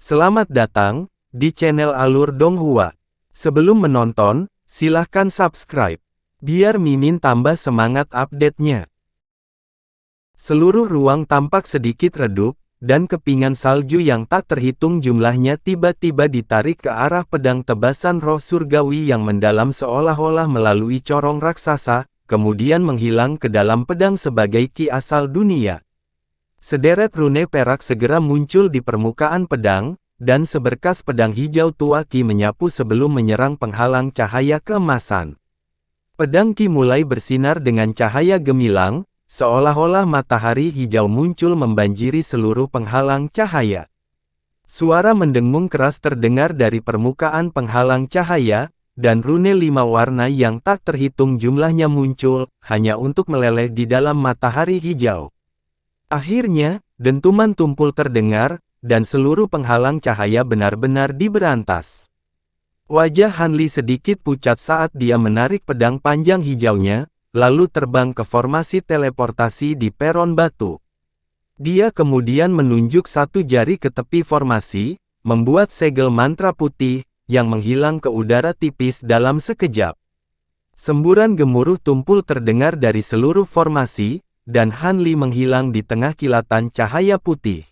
Selamat datang di channel Alur Donghua. Sebelum menonton, silahkan subscribe, biar Mimin tambah semangat update-nya. Seluruh ruang tampak sedikit redup, dan kepingan salju yang tak terhitung jumlahnya tiba-tiba ditarik ke arah pedang tebasan roh surgawi yang mendalam seolah-olah melalui corong raksasa, kemudian menghilang ke dalam pedang sebagai ki asal dunia. Sederet rune perak segera muncul di permukaan pedang, dan seberkas pedang hijau tua ki menyapu sebelum menyerang penghalang cahaya keemasan. Pedang ki mulai bersinar dengan cahaya gemilang, seolah-olah matahari hijau muncul membanjiri seluruh penghalang cahaya. Suara mendengung keras terdengar dari permukaan penghalang cahaya, dan rune 5 warna yang tak terhitung jumlahnya muncul, hanya untuk meleleh di dalam matahari hijau. Akhirnya, dentuman tumpul terdengar, dan seluruh penghalang cahaya benar-benar diberantas. Wajah Han Li sedikit pucat saat dia menarik pedang panjang hijaunya, lalu terbang ke formasi teleportasi di peron batu. Dia kemudian menunjuk satu jari ke tepi formasi, membuat segel mantra putih, yang menghilang ke udara tipis dalam sekejap. Semburan gemuruh tumpul terdengar dari seluruh formasi, dan Han Li menghilang di tengah kilatan cahaya putih.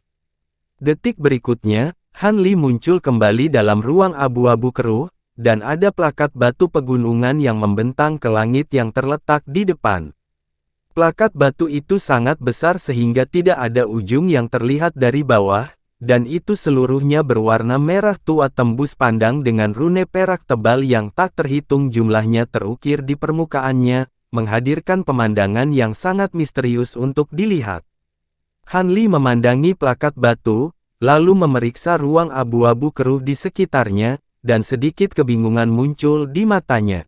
Detik berikutnya, Han Li muncul kembali dalam ruang abu-abu keruh, dan ada plakat batu pegunungan yang membentang ke langit yang terletak di depan. Plakat batu itu sangat besar sehingga tidak ada ujung yang terlihat dari bawah, dan itu seluruhnya berwarna merah tua tembus pandang dengan rune perak tebal yang tak terhitung jumlahnya terukir di permukaannya, menghadirkan pemandangan yang sangat misterius untuk dilihat. Han Li memandangi plakat batu, lalu memeriksa ruang abu-abu keruh di sekitarnya, dan sedikit kebingungan muncul di matanya.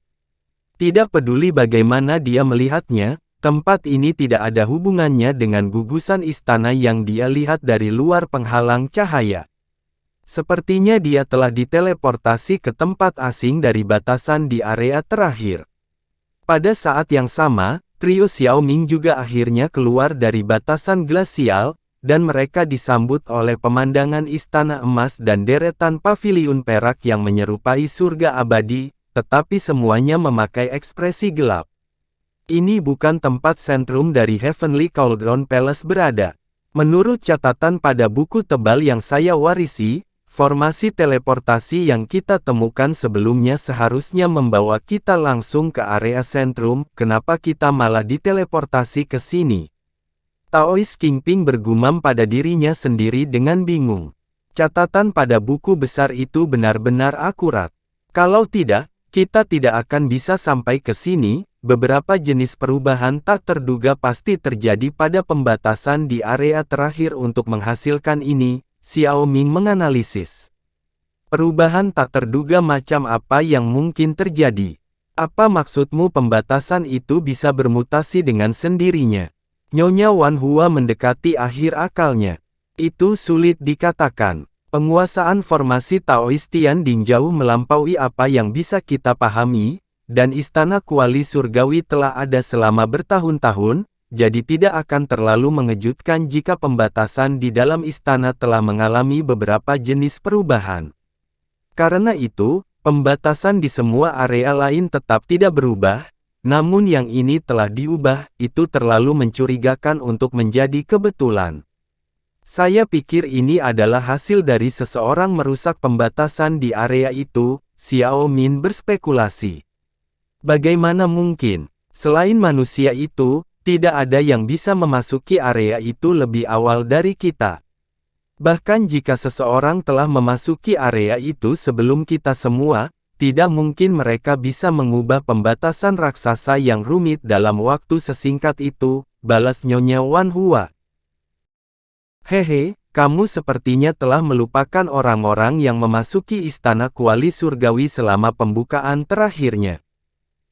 Tidak peduli bagaimana dia melihatnya, tempat ini tidak ada hubungannya dengan gugusan istana yang dia lihat dari luar penghalang cahaya. Sepertinya dia telah diteleportasi ke tempat asing dari batasan di area terakhir. Pada saat yang sama, trio Xiaoming juga akhirnya keluar dari batasan glasial, dan mereka disambut oleh pemandangan istana emas dan deretan paviliun perak yang menyerupai surga abadi, tetapi semuanya memakai ekspresi gelap. Ini bukan tempat sentrum dari Heavenly Cauldron Palace berada. Menurut catatan pada buku tebal yang saya warisi, formasi teleportasi yang kita temukan sebelumnya seharusnya membawa kita langsung ke area sentrum. Kenapa kita malah diteleportasi ke sini? Taoist Kingping bergumam pada dirinya sendiri dengan bingung. Catatan pada buku besar itu benar-benar akurat. Kalau tidak, kita tidak akan bisa sampai ke sini. Beberapa jenis perubahan tak terduga pasti terjadi pada pembatasan di area terakhir untuk menghasilkan ini. Xiaoming menganalisis. Perubahan tak terduga macam apa yang mungkin terjadi? Apa maksudmu pembatasan itu bisa bermutasi dengan sendirinya? Nyonya Wan Hua mendekati akhir akalnya. Itu sulit dikatakan. Penguasaan formasi Taoist Tianding jauh melampaui apa yang bisa kita pahami, dan istana kuali surgawi telah ada selama bertahun-tahun, jadi tidak akan terlalu mengejutkan jika pembatasan di dalam istana telah mengalami beberapa jenis perubahan. Karena itu, pembatasan di semua area lain tetap tidak berubah, namun yang ini telah diubah, itu terlalu mencurigakan untuk menjadi kebetulan. Saya pikir ini adalah hasil dari seseorang merusak pembatasan di area itu, Xiaomin berspekulasi. Bagaimana mungkin, selain manusia itu, tidak ada yang bisa memasuki area itu lebih awal dari kita. Bahkan jika seseorang telah memasuki area itu sebelum kita semua, tidak mungkin mereka bisa mengubah pembatasan raksasa yang rumit dalam waktu sesingkat itu, balas Nyonya Wan Hua. Hehe, kamu sepertinya telah melupakan orang-orang yang memasuki istana kuali surgawi selama pembukaan terakhirnya.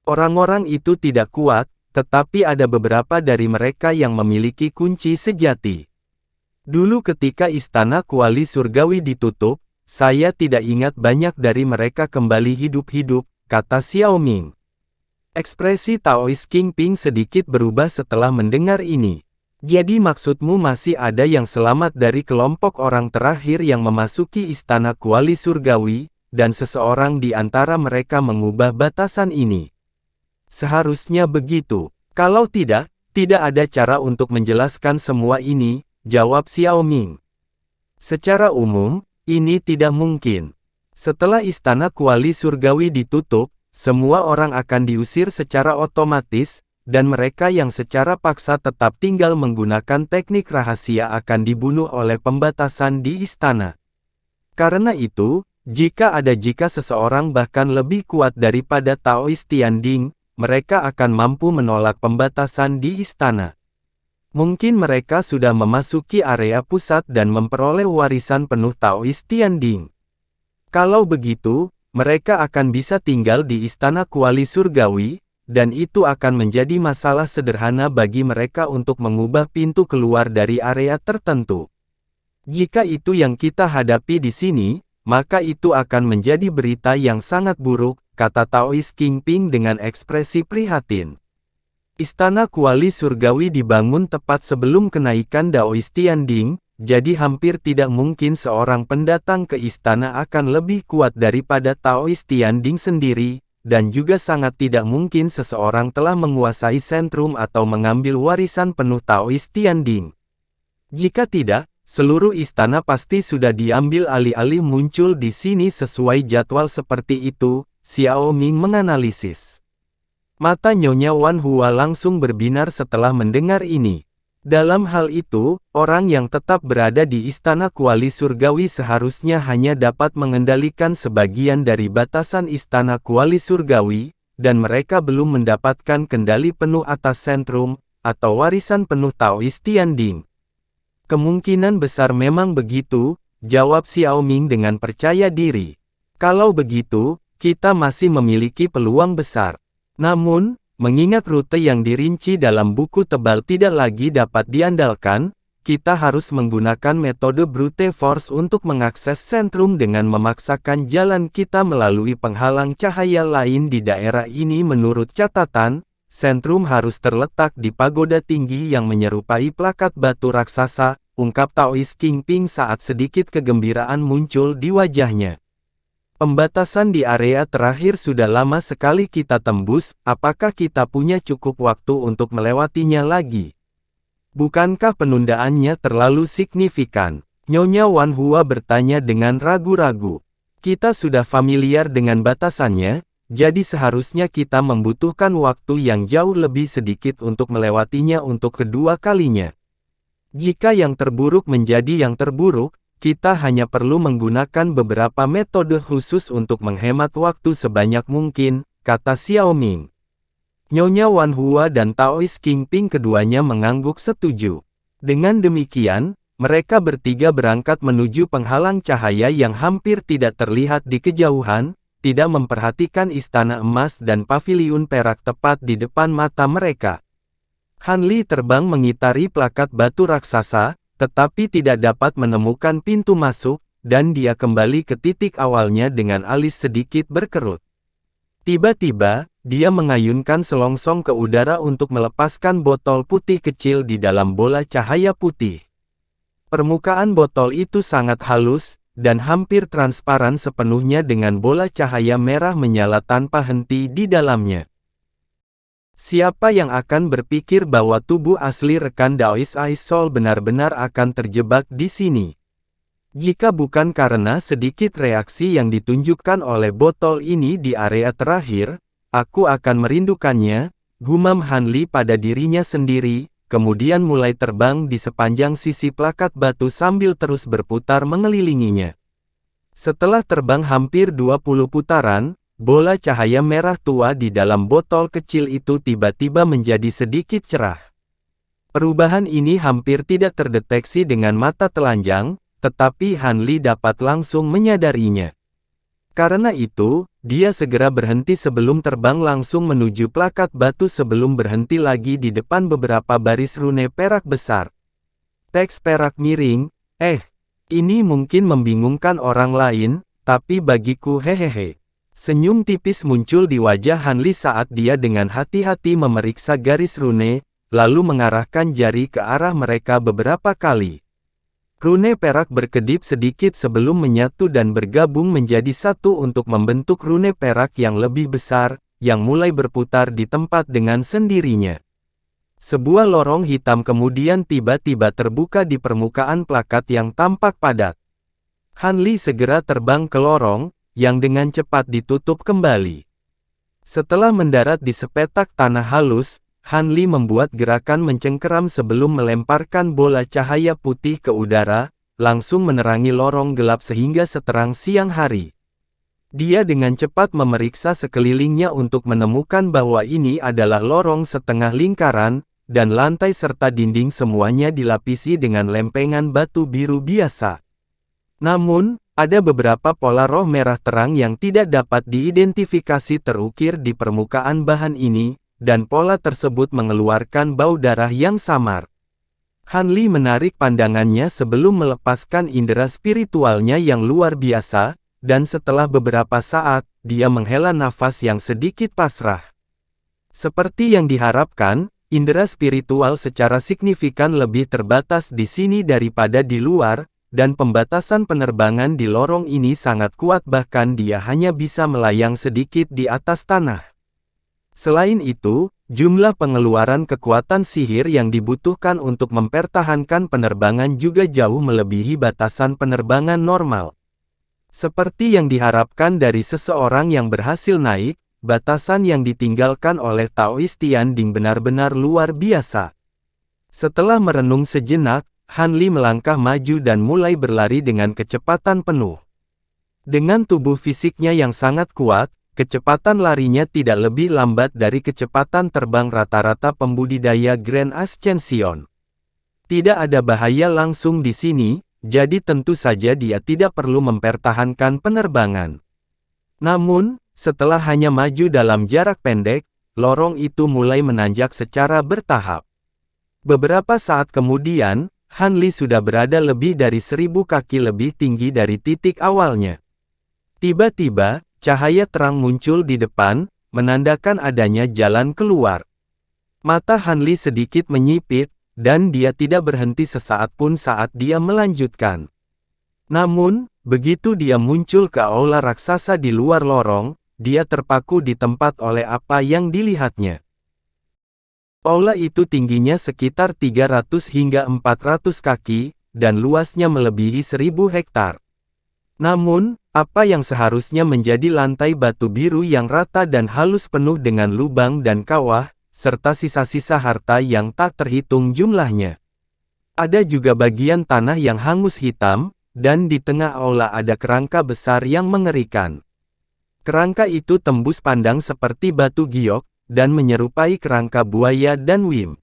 Orang-orang itu tidak kuat, tetapi ada beberapa dari mereka yang memiliki kunci sejati. Dulu ketika istana kuali surgawi ditutup, saya tidak ingat banyak dari mereka kembali hidup-hidup, kata Xiaoming. Ekspresi Taoist Kingping sedikit berubah setelah mendengar ini. Jadi maksudmu masih ada yang selamat dari kelompok orang terakhir yang memasuki istana kuali surgawi, dan seseorang di antara mereka mengubah batasan ini. Seharusnya begitu. Kalau tidak, tidak ada cara untuk menjelaskan semua ini, jawab Xiao Ming. Secara umum, ini tidak mungkin. Setelah istana kuali surgawi ditutup, semua orang akan diusir secara otomatis, dan mereka yang secara paksa tetap tinggal menggunakan teknik rahasia akan dibunuh oleh pembatasan di istana. Karena itu, jika seseorang bahkan lebih kuat daripada Taoist Tianding, mereka akan mampu menolak pembatasan di istana. Mungkin mereka sudah memasuki area pusat dan memperoleh warisan penuh Taoist Tianding. Kalau begitu, mereka akan bisa tinggal di istana kuali surgawi, dan itu akan menjadi masalah sederhana bagi mereka untuk mengubah pintu keluar dari area tertentu. Jika itu yang kita hadapi di sini, maka itu akan menjadi berita yang sangat buruk, kata Taoist Kingping dengan ekspresi prihatin. Istana kuali surgawi dibangun tepat sebelum kenaikan Daoist Tianding, jadi hampir tidak mungkin seorang pendatang ke istana akan lebih kuat daripada Taoist Tianding sendiri, dan juga sangat tidak mungkin seseorang telah menguasai sentrum atau mengambil warisan penuh Taoist Tianding. Jika tidak, seluruh istana pasti sudah diambil alih-alih. Muncul di sini sesuai jadwal seperti itu, Xiao Ming menganalisis. Mata Nyonya Wan Hua langsung berbinar setelah mendengar ini. Dalam hal itu, orang yang tetap berada di istana kuali surgawi seharusnya hanya dapat mengendalikan sebagian dari batasan istana kuali surgawi, dan mereka belum mendapatkan kendali penuh atas sentrum, atau warisan penuh Taoist Tianding. Kemungkinan besar memang begitu, jawab Xiao Ming dengan percaya diri. Kalau begitu, kita masih memiliki peluang besar. Namun, mengingat rute yang dirinci dalam buku tebal tidak lagi dapat diandalkan, kita harus menggunakan metode brute force untuk mengakses sentrum dengan memaksakan jalan kita melalui penghalang cahaya lain di daerah ini. Menurut catatan, sentrum harus terletak di pagoda tinggi yang menyerupai plakat batu raksasa, ungkap Taoist Kingping saat sedikit kegembiraan muncul di wajahnya. Pembatasan di area terakhir sudah lama sekali kita tembus, apakah kita punya cukup waktu untuk melewatinya lagi? Bukankah penundaannya terlalu signifikan? Nyonya Wan Hua bertanya dengan ragu-ragu. Kita sudah familiar dengan batasannya, jadi seharusnya kita membutuhkan waktu yang jauh lebih sedikit untuk melewatinya untuk kedua kalinya. Jika yang terburuk menjadi yang terburuk, kita hanya perlu menggunakan beberapa metode khusus untuk menghemat waktu sebanyak mungkin, kata Xiao Ming. Nyonya Wan Hua dan Taoist Kingping keduanya mengangguk setuju. Dengan demikian, mereka bertiga berangkat menuju penghalang cahaya yang hampir tidak terlihat di kejauhan, tidak memperhatikan istana emas dan paviliun perak tepat di depan mata mereka. Han Li terbang mengitari plakat batu raksasa, tetapi tidak dapat menemukan pintu masuk, dan dia kembali ke titik awalnya dengan alis sedikit berkerut. Tiba-tiba, dia mengayunkan selongsong ke udara untuk melepaskan botol putih kecil di dalam bola cahaya putih. Permukaan botol itu sangat halus, dan hampir transparan sepenuhnya dengan bola cahaya merah menyala tanpa henti di dalamnya. Siapa yang akan berpikir bahwa tubuh asli rekan Daoist Ice Soul benar-benar akan terjebak di sini? Jika bukan karena sedikit reaksi yang ditunjukkan oleh botol ini di area terakhir, aku akan merindukannya, gumam Han Li pada dirinya sendiri, kemudian mulai terbang di sepanjang sisi plakat batu sambil terus berputar mengelilinginya. Setelah terbang hampir 20 putaran, bola cahaya merah tua di dalam botol kecil itu tiba-tiba menjadi sedikit cerah. Perubahan ini hampir tidak terdeteksi dengan mata telanjang, tetapi Han Li dapat langsung menyadarinya. Karena itu, dia segera berhenti sebelum terbang langsung menuju plakat batu sebelum berhenti lagi di depan beberapa baris rune perak besar. Teks perak miring, ini mungkin membingungkan orang lain, tapi bagiku hehehe. Senyum tipis muncul di wajah Han Li saat dia dengan hati-hati memeriksa garis rune, lalu mengarahkan jari ke arah mereka beberapa kali. Rune perak berkedip sedikit sebelum menyatu dan bergabung menjadi satu untuk membentuk rune perak yang lebih besar, yang mulai berputar di tempat dengan sendirinya. Sebuah lorong hitam kemudian tiba-tiba terbuka di permukaan plakat yang tampak padat. Han Li segera terbang ke lorong, yang dengan cepat ditutup kembali. Setelah mendarat di sepetak tanah halus, Han Li membuat gerakan mencengkeram sebelum melemparkan bola cahaya putih ke udara, langsung menerangi lorong gelap sehingga seterang siang hari. Dia dengan cepat memeriksa sekelilingnya untuk menemukan bahwa ini adalah lorong setengah lingkaran, dan lantai serta dinding semuanya dilapisi dengan lempengan batu biru biasa. Namun, ada beberapa pola roh merah terang yang tidak dapat diidentifikasi terukir di permukaan bahan ini, dan pola tersebut mengeluarkan bau darah yang samar. Han Li menarik pandangannya sebelum melepaskan indera spiritualnya yang luar biasa, dan setelah beberapa saat, dia menghela nafas yang sedikit pasrah. Seperti yang diharapkan, indera spiritual secara signifikan lebih terbatas di sini daripada di luar, dan pembatasan penerbangan di lorong ini sangat kuat bahkan dia hanya bisa melayang sedikit di atas tanah. Selain itu, jumlah pengeluaran kekuatan sihir yang dibutuhkan untuk mempertahankan penerbangan juga jauh melebihi batasan penerbangan normal. Seperti yang diharapkan dari seseorang yang berhasil naik, batasan yang ditinggalkan oleh Taoist Tianding benar-benar luar biasa. Setelah merenung sejenak, Han Li melangkah maju dan mulai berlari dengan kecepatan penuh. Dengan tubuh fisiknya yang sangat kuat, kecepatan larinya tidak lebih lambat dari kecepatan terbang rata-rata pembudidaya Grand Ascension. Tidak ada bahaya langsung di sini, jadi tentu saja dia tidak perlu mempertahankan penerbangan. Namun, setelah hanya maju dalam jarak pendek, lorong itu mulai menanjak secara bertahap. Beberapa saat kemudian, Han Li sudah berada lebih dari 1000 kaki lebih tinggi dari titik awalnya. Tiba-tiba, cahaya terang muncul di depan, menandakan adanya jalan keluar. Mata Han Li sedikit menyipit, dan dia tidak berhenti sesaat pun saat dia melanjutkan. Namun, begitu dia muncul ke aula raksasa di luar lorong, dia terpaku di tempat oleh apa yang dilihatnya. Aula itu tingginya sekitar 300 hingga 400 kaki, dan luasnya melebihi 1000 hektar. Namun, apa yang seharusnya menjadi lantai batu biru yang rata dan halus penuh dengan lubang dan kawah, serta sisa-sisa harta yang tak terhitung jumlahnya. Ada juga bagian tanah yang hangus hitam, dan di tengah aula ada kerangka besar yang mengerikan. Kerangka itu tembus pandang seperti batu giok, dan menyerupai kerangka buaya dan wim.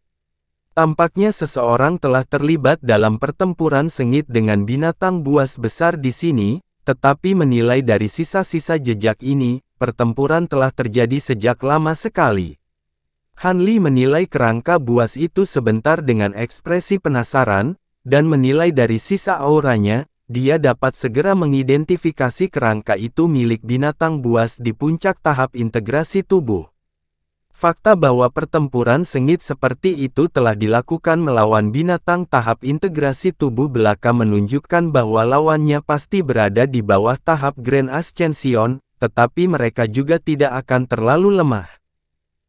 Tampaknya seseorang telah terlibat dalam pertempuran sengit dengan binatang buas besar di sini, tetapi menilai dari sisa-sisa jejak ini, pertempuran telah terjadi sejak lama sekali. Han Li menilai kerangka buas itu sebentar dengan ekspresi penasaran, dan menilai dari sisa auranya, dia dapat segera mengidentifikasi kerangka itu milik binatang buas di puncak tahap integrasi tubuh. Fakta bahwa pertempuran sengit seperti itu telah dilakukan melawan binatang tahap integrasi tubuh belaka menunjukkan bahwa lawannya pasti berada di bawah tahap Grand Ascension, tetapi mereka juga tidak akan terlalu lemah.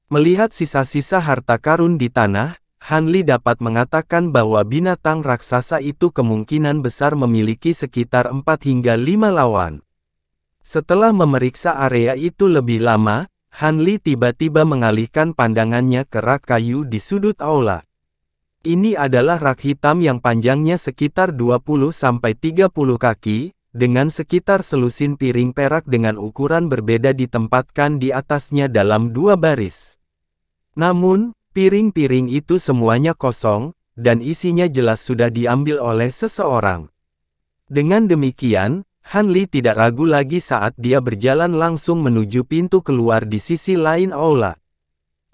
Melihat sisa-sisa harta karun di tanah, Han Li dapat mengatakan bahwa binatang raksasa itu kemungkinan besar memiliki sekitar 4 hingga 5 lawan. Setelah memeriksa area itu lebih lama, Han Li tiba-tiba mengalihkan pandangannya ke rak kayu di sudut aula. Ini adalah rak hitam yang panjangnya sekitar 20-30 kaki, dengan sekitar selusin piring perak dengan ukuran berbeda ditempatkan di atasnya dalam 2 baris. Namun, piring-piring itu semuanya kosong, dan isinya jelas sudah diambil oleh seseorang. Dengan demikian, Han Li tidak ragu lagi saat dia berjalan langsung menuju pintu keluar di sisi lain aula.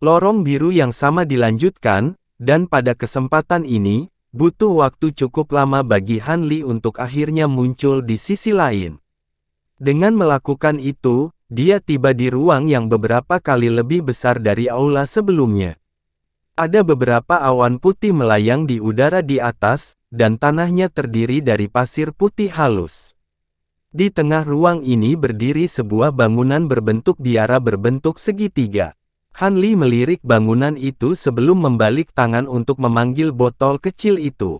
Lorong biru yang sama dilanjutkan, dan pada kesempatan ini, butuh waktu cukup lama bagi Han Li untuk akhirnya muncul di sisi lain. Dengan melakukan itu, dia tiba di ruang yang beberapa kali lebih besar dari aula sebelumnya. Ada beberapa awan putih melayang di udara di atas, dan tanahnya terdiri dari pasir putih halus. Di tengah ruang ini berdiri sebuah bangunan berbentuk biara berbentuk segitiga. Han Li melirik bangunan itu sebelum membalik tangan untuk memanggil botol kecil itu.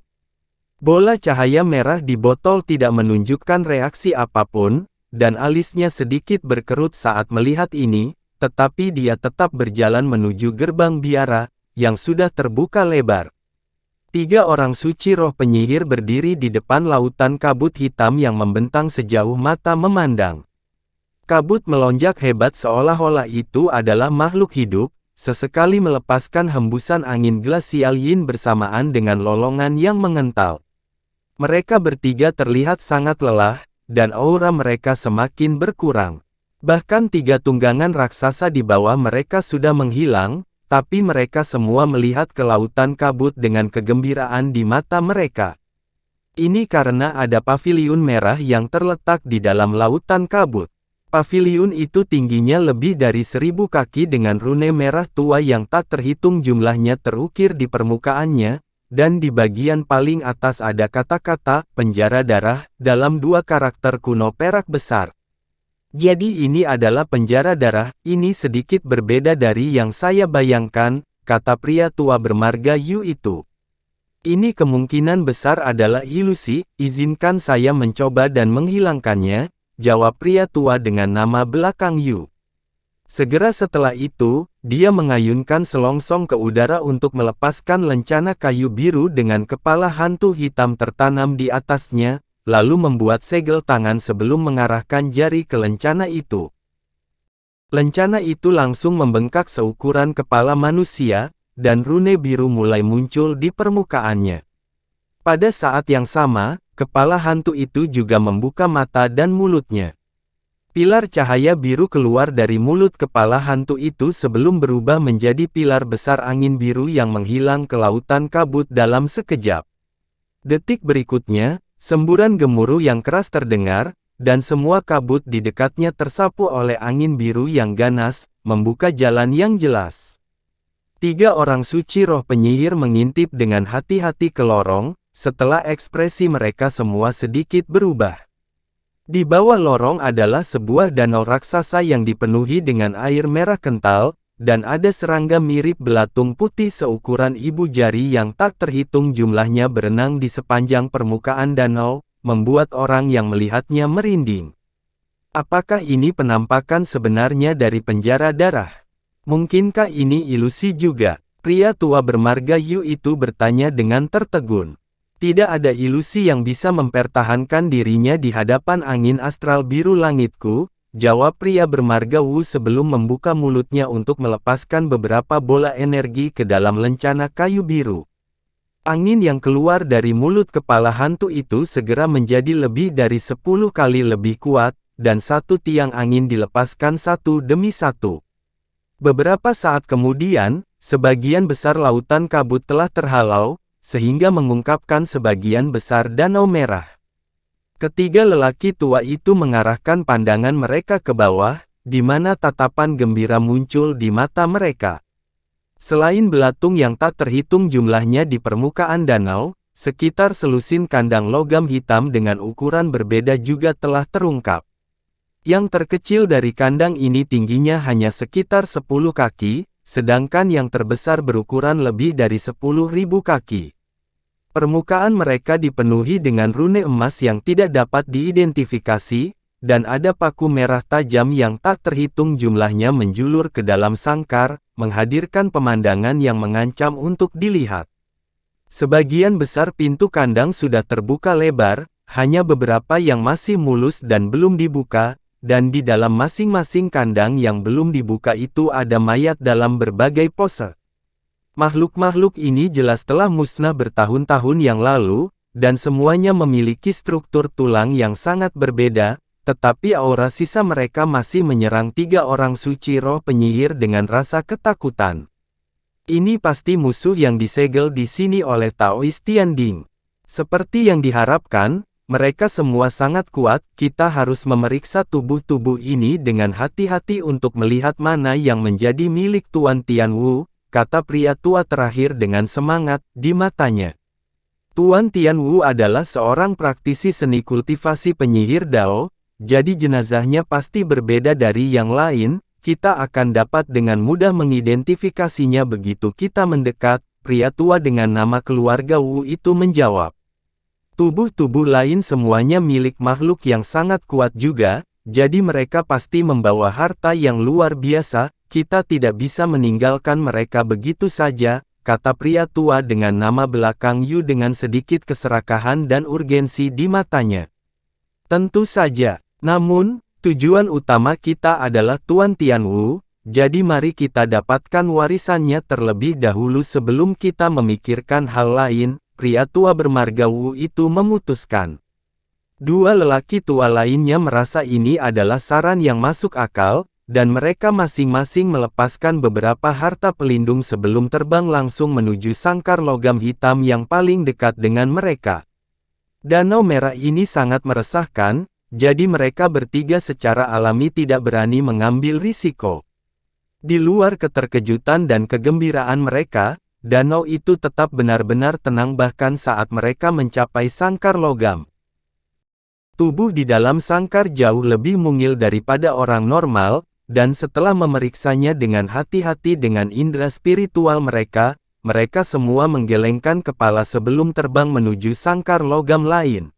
Bola cahaya merah di botol tidak menunjukkan reaksi apapun, dan alisnya sedikit berkerut saat melihat ini, tetapi dia tetap berjalan menuju gerbang biara, yang sudah terbuka lebar. 3 orang suci roh penyihir berdiri di depan lautan kabut hitam yang membentang sejauh mata memandang. Kabut melonjak hebat seolah-olah itu adalah makhluk hidup, sesekali melepaskan hembusan angin glasial yin bersamaan dengan lolongan yang mengental. Mereka bertiga terlihat sangat lelah, dan aura mereka semakin berkurang. Bahkan 3 tunggangan raksasa di bawah mereka sudah menghilang, tapi mereka semua melihat ke lautan kabut dengan kegembiraan di mata mereka. Ini karena ada paviliun merah yang terletak di dalam lautan kabut. Paviliun itu tingginya lebih dari 1000 kaki dengan rune merah tua yang tak terhitung jumlahnya terukir di permukaannya, dan di bagian paling atas ada kata-kata "penjara darah" dalam 2 karakter kuno perak besar. Jadi ini adalah penjara darah, ini sedikit berbeda dari yang saya bayangkan, kata pria tua bermarga Yu itu. Ini kemungkinan besar adalah ilusi, izinkan saya mencoba dan menghilangkannya, jawab pria tua dengan nama belakang Yu. Segera setelah itu, dia mengayunkan selongsong ke udara untuk melepaskan lencana kayu biru dengan kepala hantu hitam tertanam di atasnya, lalu membuat segel tangan sebelum mengarahkan jari ke lencana itu. Lencana itu langsung membengkak seukuran kepala manusia, dan rune biru mulai muncul di permukaannya. Pada saat yang sama, kepala hantu itu juga membuka mata dan mulutnya. Pilar cahaya biru keluar dari mulut kepala hantu itu sebelum berubah menjadi pilar besar angin biru yang menghilang ke lautan kabut dalam sekejap. Detik berikutnya, semburan gemuruh yang keras terdengar, dan semua kabut di dekatnya tersapu oleh angin biru yang ganas, membuka jalan yang jelas. 3 orang suci roh penyihir mengintip dengan hati-hati ke lorong, setelah ekspresi mereka semua sedikit berubah. Di bawah lorong adalah sebuah danau raksasa yang dipenuhi dengan air merah kental, dan ada serangga mirip belatung putih seukuran ibu jari yang tak terhitung jumlahnya berenang di sepanjang permukaan danau, membuat orang yang melihatnya merinding. Apakah ini penampakan sebenarnya dari penjara darah? Mungkinkah ini ilusi juga? Pria tua bermarga Yu itu bertanya dengan tertegun. Tidak ada ilusi yang bisa mempertahankan dirinya di hadapan angin astral biru langitku, jawab pria bermarga Wu sebelum membuka mulutnya untuk melepaskan beberapa bola energi ke dalam lencana kayu biru. Angin yang keluar dari mulut kepala hantu itu segera menjadi lebih dari 10 kali lebih kuat, dan 1 tiang angin dilepaskan satu demi satu. Beberapa saat kemudian, sebagian besar lautan kabut telah terhalau, sehingga mengungkapkan sebagian besar danau merah. Ketiga lelaki tua itu mengarahkan pandangan mereka ke bawah, di mana tatapan gembira muncul di mata mereka. Selain belatung yang tak terhitung jumlahnya di permukaan danau, sekitar selusin kandang logam hitam dengan ukuran berbeda juga telah terungkap. Yang terkecil dari kandang ini tingginya hanya sekitar 10 kaki, sedangkan yang terbesar berukuran lebih dari 10.000 kaki. Permukaan mereka dipenuhi dengan rune emas yang tidak dapat diidentifikasi, dan ada paku merah tajam yang tak terhitung jumlahnya menjulur ke dalam sangkar, menghadirkan pemandangan yang mengancam untuk dilihat. Sebagian besar pintu kandang sudah terbuka lebar, hanya beberapa yang masih mulus dan belum dibuka, dan di dalam masing-masing kandang yang belum dibuka itu ada mayat dalam berbagai pose. Makhluk-makhluk ini jelas telah musnah bertahun-tahun yang lalu, dan semuanya memiliki struktur tulang yang sangat berbeda, tetapi aura sisa mereka masih menyerang 3 orang suci roh penyihir dengan rasa ketakutan. Ini pasti musuh yang disegel di sini oleh Taoist Tianding. Seperti yang diharapkan, mereka semua sangat kuat, kita harus memeriksa tubuh-tubuh ini dengan hati-hati untuk melihat mana yang menjadi milik Tuan Tianwu, kata pria tua terakhir dengan semangat di matanya. Tuan Tianwu adalah seorang praktisi seni kultivasi penyihir Dao, jadi jenazahnya pasti berbeda dari yang lain, kita akan dapat dengan mudah mengidentifikasinya begitu kita mendekat, pria tua dengan nama keluarga Wu itu menjawab. Tubuh-tubuh lain semuanya milik makhluk yang sangat kuat juga, jadi mereka pasti membawa harta yang luar biasa, kita tidak bisa meninggalkan mereka begitu saja, kata pria tua dengan nama belakang Yu dengan sedikit keserakahan dan urgensi di matanya. Tentu saja, namun, tujuan utama kita adalah Tuan Tianwu, jadi mari kita dapatkan warisannya terlebih dahulu sebelum kita memikirkan hal lain, pria tua bermarga Wu itu memutuskan. Dua lelaki tua lainnya merasa ini adalah saran yang masuk akal, dan mereka masing-masing melepaskan beberapa harta pelindung sebelum terbang langsung menuju sangkar logam hitam yang paling dekat dengan mereka. Danau merah ini sangat meresahkan, jadi mereka bertiga secara alami tidak berani mengambil risiko. Di luar keterkejutan dan kegembiraan mereka, danau itu tetap benar-benar tenang bahkan saat mereka mencapai sangkar logam. Tubuh di dalam sangkar jauh lebih mungil daripada orang normal, dan setelah memeriksanya dengan hati-hati dengan indera spiritual mereka, mereka semua menggelengkan kepala sebelum terbang menuju sangkar logam lain.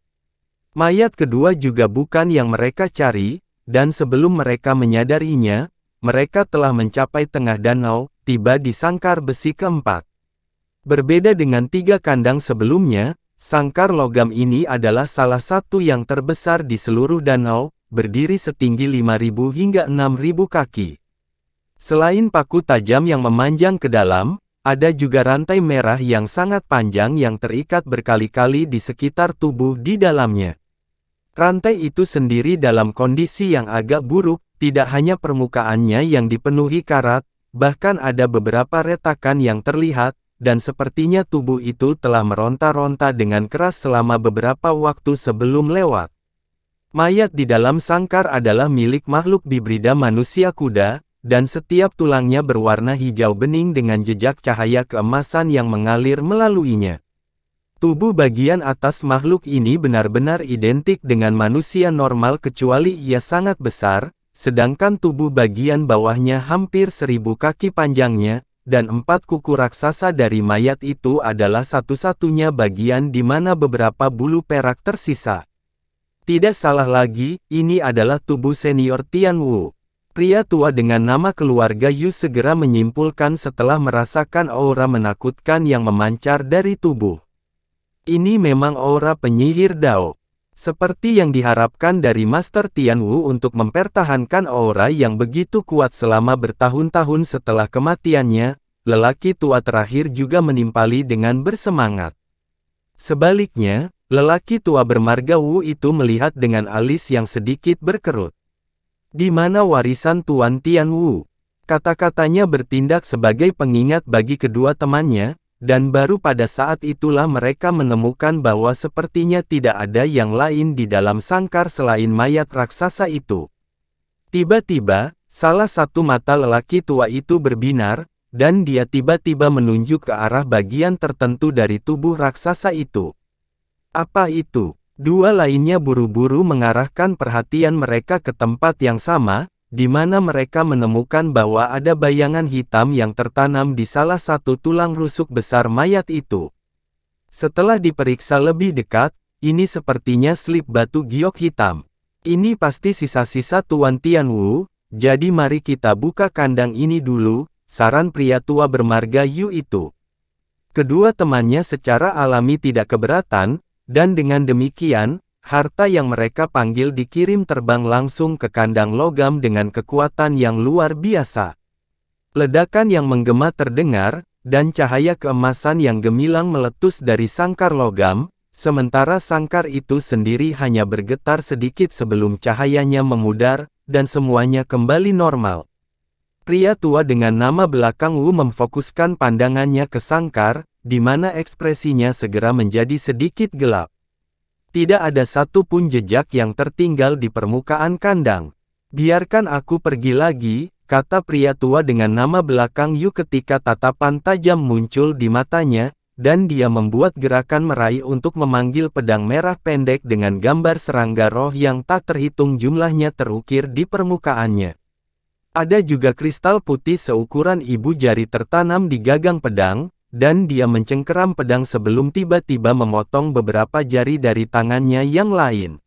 Mayat kedua juga bukan yang mereka cari, dan sebelum mereka menyadarinya, mereka telah mencapai tengah danau, tiba di sangkar besi keempat. Berbeda dengan 3 kandang sebelumnya, sangkar logam ini adalah salah satu yang terbesar di seluruh danau, berdiri setinggi 5.000 hingga 6.000 kaki. Selain paku tajam yang memanjang ke dalam, ada juga rantai merah yang sangat panjang yang terikat berkali-kali di sekitar tubuh di dalamnya. Rantai itu sendiri dalam kondisi yang agak buruk, tidak hanya permukaannya yang dipenuhi karat, bahkan ada beberapa retakan yang terlihat, dan sepertinya tubuh itu telah meronta-ronta dengan keras selama beberapa waktu sebelum lewat. Mayat di dalam sangkar adalah milik makhluk bibrida manusia kuda, dan setiap tulangnya berwarna hijau bening dengan jejak cahaya keemasan yang mengalir melaluinya. Tubuh bagian atas makhluk ini benar-benar identik dengan manusia normal kecuali ia sangat besar, sedangkan tubuh bagian bawahnya hampir 1.000 kaki panjangnya, dan 4 kuku raksasa dari mayat itu adalah satu-satunya bagian di mana beberapa bulu perak tersisa. Tidak salah lagi, ini adalah tubuh senior Tianwu. Pria tua dengan nama keluarga Yu segera menyimpulkan setelah merasakan aura menakutkan yang memancar dari tubuh. Ini memang aura penyihir Dao. Seperti yang diharapkan dari Master Tianwu untuk mempertahankan aura yang begitu kuat selama bertahun-tahun setelah kematiannya, lelaki tua terakhir juga menimpali dengan bersemangat. Sebaliknya, lelaki tua bermarga Wu itu melihat dengan alis yang sedikit berkerut. Di mana warisan Tuan Tianwu? Kata-katanya bertindak sebagai pengingat bagi kedua temannya, dan baru pada saat itulah mereka menemukan bahwa sepertinya tidak ada yang lain di dalam sangkar selain mayat raksasa itu. Tiba-tiba, salah satu mata lelaki tua itu berbinar, dan dia tiba-tiba menunjuk ke arah bagian tertentu dari tubuh raksasa itu. Apa itu? Dua lainnya buru-buru mengarahkan perhatian mereka ke tempat yang sama, di mana mereka menemukan bahwa ada bayangan hitam yang tertanam di salah satu tulang rusuk besar mayat itu. Setelah diperiksa lebih dekat, ini sepertinya slip batu giok hitam. Ini pasti sisa-sisa Tuan Tianwu, jadi mari kita buka kandang ini dulu, saran pria tua bermarga Yu itu. Kedua temannya secara alami tidak keberatan, dan dengan demikian, harta yang mereka panggil dikirim terbang langsung ke kandang logam dengan kekuatan yang luar biasa. Ledakan yang menggema terdengar, dan cahaya keemasan yang gemilang meletus dari sangkar logam, sementara sangkar itu sendiri hanya bergetar sedikit sebelum cahayanya memudar, dan semuanya kembali normal. Pria tua dengan nama belakang Wu memfokuskan pandangannya ke sangkar, di mana ekspresinya segera menjadi sedikit gelap. Tidak ada satu pun jejak yang tertinggal di permukaan kandang. Biarkan aku pergi lagi, kata pria tua dengan nama belakang Yu ketika tatapan tajam muncul di matanya, dan dia membuat gerakan meraih untuk memanggil pedang merah pendek dengan gambar serangga roh yang tak terhitung jumlahnya terukir di permukaannya. Ada juga kristal putih seukuran ibu jari tertanam di gagang pedang, dan dia mencengkeram pedang sebelum tiba-tiba memotong beberapa jari dari tangannya yang lain.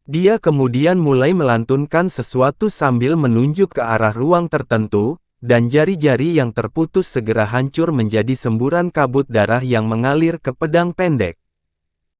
Dia kemudian mulai melantunkan sesuatu sambil menunjuk ke arah ruang tertentu, dan jari-jari yang terputus segera hancur menjadi semburan kabut darah yang mengalir ke pedang pendek.